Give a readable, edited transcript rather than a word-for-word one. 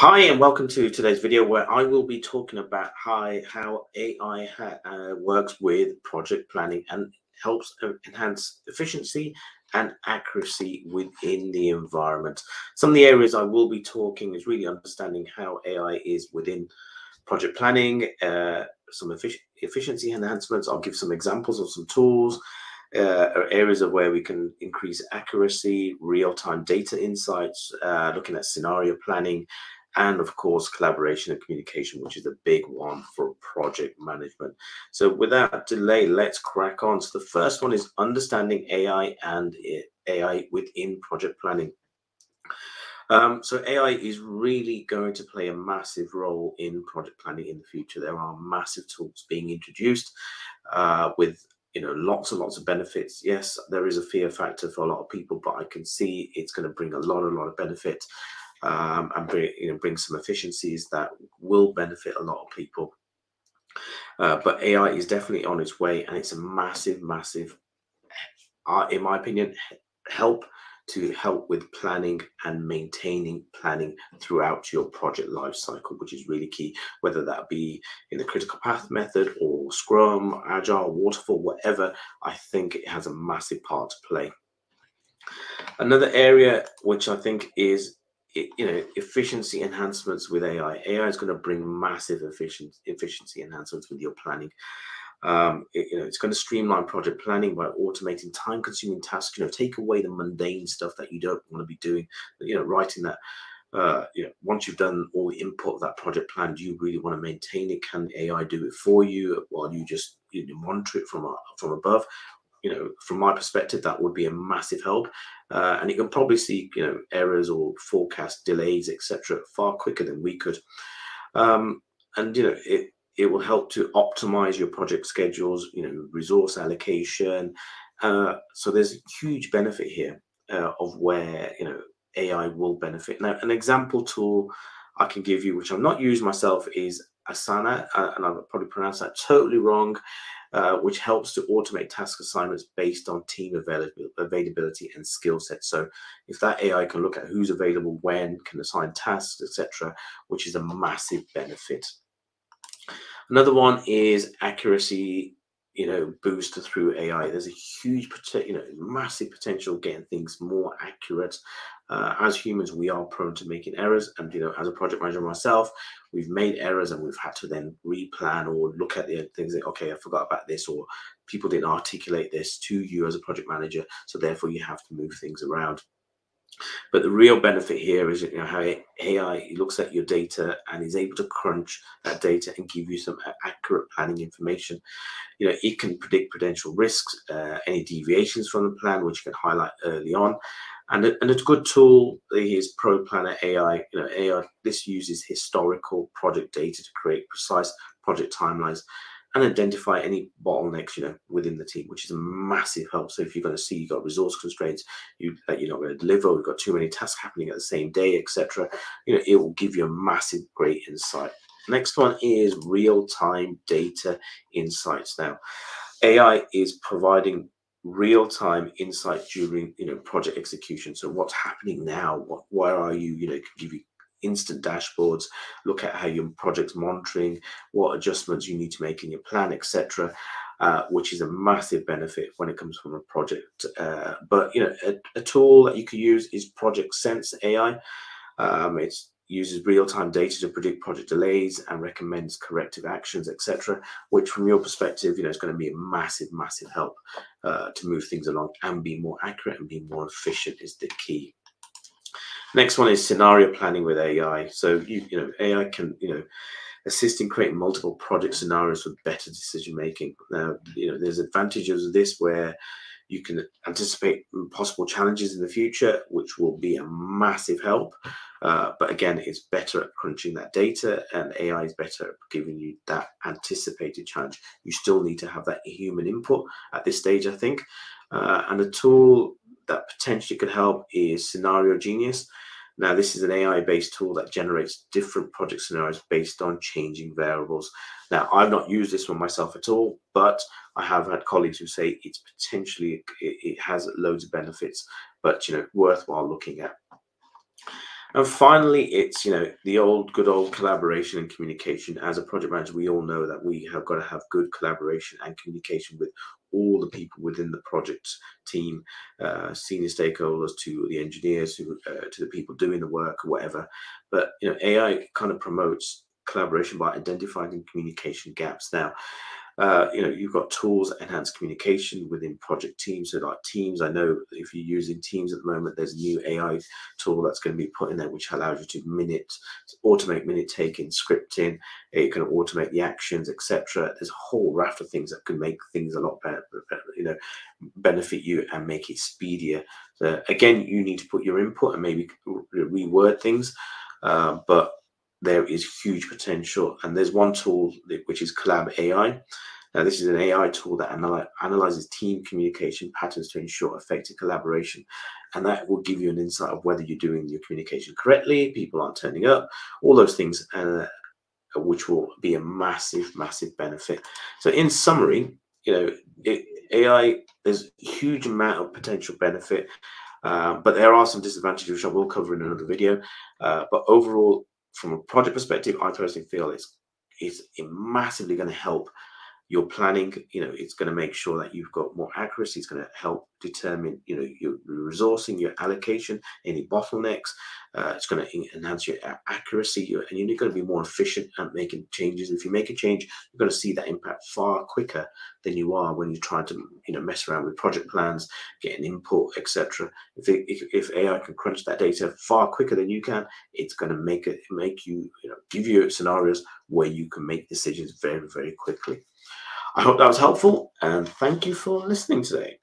Hi, and welcome to today's video where I will be talking about how AI works with project planning and helps enhance efficiency and accuracy within the environment. Some of the areas I will be talking is really understanding how AI is within project planning, some efficiency enhancements. I'll give some examples of some tools, areas of where we can increase accuracy, real-time data insights, looking at scenario planning, and of course collaboration and communication, which is a big one for project management. So without delay, let's crack on. So the first one is understanding AI and AI within project planning. So AI is really going to play a massive role in project planning in the future. There are massive tools being introduced with lots and lots of benefits. Yes, there is a fear factor for a lot of people, but I can see it's going to bring a lot of benefit and bring some efficiencies that will benefit a lot of people. But AI is definitely on its way, and it's a massive, in my opinion, help with planning and maintaining planning throughout your project life cycle, which is really key, whether that be in the critical path method or Scrum, Agile, Waterfall, whatever. I think it has a massive part to play. Another area which I think is efficiency enhancements with AI. AI is going to bring massive efficiency enhancements with your planning. It's going to streamline project planning by automating time-consuming tasks. Take away the mundane stuff that you don't want to be doing. Writing that. Once you've done all the input of that project plan, do you really want to maintain it? Can AI do it for you while you just monitor it from above? From my perspective, that would be a massive help, and you can probably see errors or forecast delays, etc., far quicker than we could. And it will help to optimize your project schedules, resource allocation. So there's a huge benefit here of where AI will benefit. Now, an example tool I can give you, which I've not used myself, is Asana, and I've probably pronounced that totally wrong, which helps to automate task assignments based on team availability and skill set. So if that AI can look at who's available when, can assign tasks, etc., which is a massive benefit. Another one is accuracy, boost through AI. There's a huge, massive potential getting things more accurate. As humans, we are prone to making errors, and as a project manager myself, we've made errors and we've had to then replan or look at the things that, okay, I forgot about this, or people didn't articulate this to you as a project manager, so therefore you have to move things around. But the real benefit here is how AI looks at your data and is able to crunch that data and give you some accurate planning information. It can predict potential risks, any deviations from the plan, which you can highlight early on. And a good tool is Pro Planner AI. AI, this uses historical project data to create precise project timelines and identify any bottlenecks, within the team, which is a massive help. So if you're going to see you've got resource constraints, that you're not going to deliver, we've got too many tasks happening at the same day, etc., it will give you a massive, great insight. Next one is real-time data insights. Now, AI is providing real-time insight during project execution. So what's happening now? Where are you? It can give you instant dashboards, look at how your project's monitoring, what adjustments you need to make in your plan, etc., which is a massive benefit when it comes from a project. But a tool that you could use is Project Sense AI. It uses real-time data to predict project delays and recommends corrective actions, etc., which from your perspective, is going to be a massive help to move things along and be more accurate and be more efficient is the key. Next one is scenario planning with AI. So AI can assist in creating multiple project scenarios for better decision making. Now there's advantages of this where you can anticipate possible challenges in the future, which will be a massive help. But again, it's better at crunching that data, and AI is better at giving you that anticipated challenge. You still need to have that human input at this stage, I think. And a tool that potentially could help is Scenario Genius. Now, this is an AI-based tool that generates different project scenarios based on changing variables. Now, I've not used this one myself at all, but I have had colleagues who say it's potentially, it has loads of benefits, but worthwhile looking at. And finally, it's the old good old collaboration and communication. As a project manager, we all know that we have got to have good collaboration and communication with all the people within the project team, senior stakeholders to the engineers, to the people doing the work or whatever. But AI kind of promotes collaboration by identifying communication gaps. Now, you've got tools that enhance communication within project teams. So like Teams, I know if you're using Teams at the moment, there's a new AI tool that's going to be put in there, which allows you to automate minute taking, scripting. It can automate the actions, etc. There's a whole raft of things that can make things a lot better, benefit you and make it speedier. So again, you need to put your input and maybe reword things, but there is huge potential. And there's one tool which is Collab AI. Now, this is an AI tool that analyzes team communication patterns to ensure effective collaboration. And that will give you an insight of whether you're doing your communication correctly, people aren't turning up, all those things, which will be a massive, massive benefit. So in summary, AI, there's a huge amount of potential benefit, but there are some disadvantages, which I will cover in another video. But overall, from a project perspective, I personally feel it's massively going to help your planning. It's going to make sure that you've got more accuracy. It's going to help determine your resourcing, your allocation, any bottlenecks. It's going to enhance your accuracy, and you're going to be more efficient at making changes. If you make a change, you're going to see that impact far quicker than you are when you're trying to mess around with project plans, getting input, etc. If AI can crunch that data far quicker than you can, it's going to make you give you scenarios where you can make decisions very, very quickly. I hope that was helpful, and thank you for listening today.